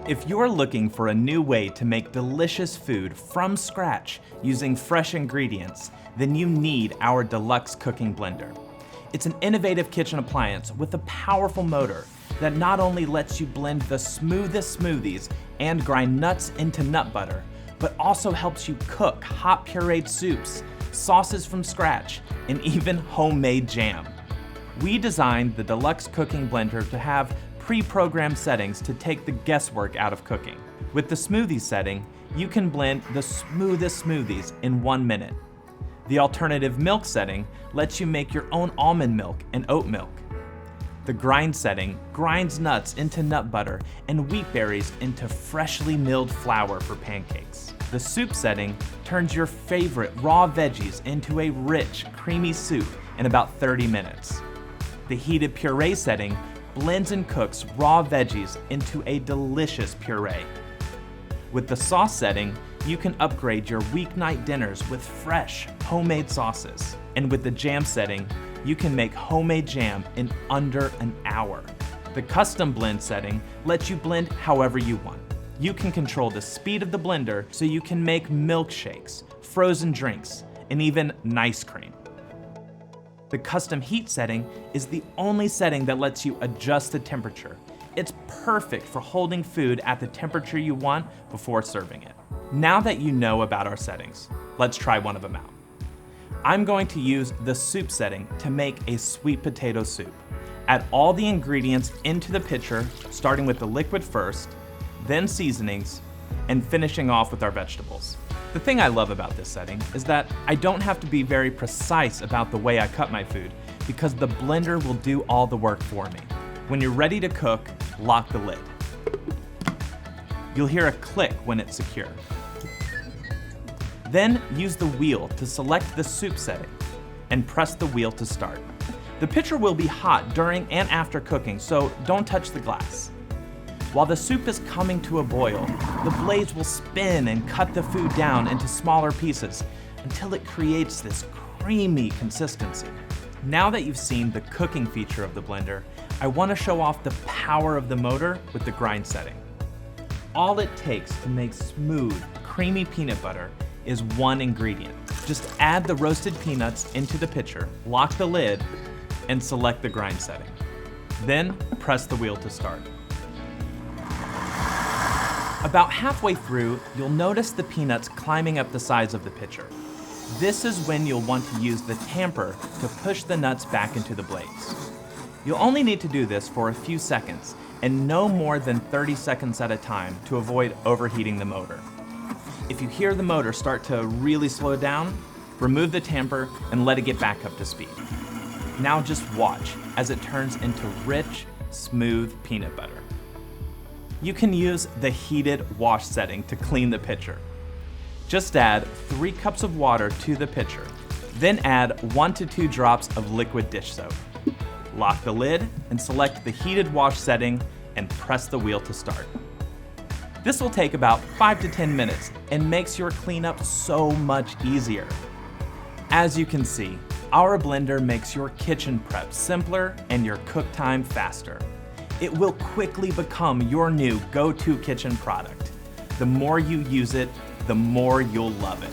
If you're looking for a new way to make delicious food from scratch using fresh ingredients, then you need our Deluxe Cooking Blender. It's an innovative kitchen appliance with a powerful motor that not only lets you blend the smoothest smoothies and grind nuts into nut butter, but also helps you cook hot pureed soups, sauces from scratch, and even homemade jam. We designed the Deluxe Cooking Blender to have pre-programmed settings to take the guesswork out of cooking. With the smoothie setting, you can blend the smoothest smoothies in 1 minute. The alternative milk setting lets you make your own almond milk and oat milk. The grind setting grinds nuts into nut butter and wheat berries into freshly milled flour for pancakes. The soup setting turns your favorite raw veggies into a rich, creamy soup in about 30 minutes. The heated puree setting blends and cooks raw veggies into a delicious puree. With the sauce setting, you can upgrade your weeknight dinners with fresh, homemade sauces. And with the jam setting, you can make homemade jam in under an hour. The custom blend setting lets you blend however you want. You can control the speed of the blender so you can make milkshakes, frozen drinks, and even ice cream. The custom heat setting is the only setting that lets you adjust the temperature. It's perfect for holding food at the temperature you want before serving it. Now that you know about our settings, let's try one of them out. I'm going to use the soup setting to make a sweet potato soup. Add all the ingredients into the pitcher, starting with the liquid first, then seasonings, and finishing off with our vegetables. The thing I love about this setting is that I don't have to be very precise about the way I cut my food because the blender will do all the work for me. When you're ready to cook, lock the lid. You'll hear a click when it's secure. Then use the wheel to select the soup setting and press the wheel to start. The pitcher will be hot during and after cooking, so don't touch the glass. While the soup is coming to a boil, the blades will spin and cut the food down into smaller pieces until it creates this creamy consistency. Now that you've seen the cooking feature of the blender, I want to show off the power of the motor with the grind setting. All it takes to make smooth, creamy peanut butter is one ingredient. Just add the roasted peanuts into the pitcher, lock the lid, and select the grind setting. Then press the wheel to start. About halfway through, you'll notice the peanuts climbing up the sides of the pitcher. This is when you'll want to use the tamper to push the nuts back into the blades. You'll only need to do this for a few seconds and no more than 30 seconds at a time to avoid overheating the motor. If you hear the motor start to really slow down, remove the tamper and let it get back up to speed. Now just watch as it turns into rich, smooth peanut butter. You can use the heated wash setting to clean the pitcher. Just add 3 cups of water to the pitcher, then add 1 to 2 drops of liquid dish soap. Lock the lid and select the heated wash setting and press the wheel to start. This will take about 5 to 10 minutes and makes your cleanup so much easier. As you can see, our blender makes your kitchen prep simpler and your cook time faster. It will quickly become your new go-to kitchen product. The more you use it, the more you'll love it.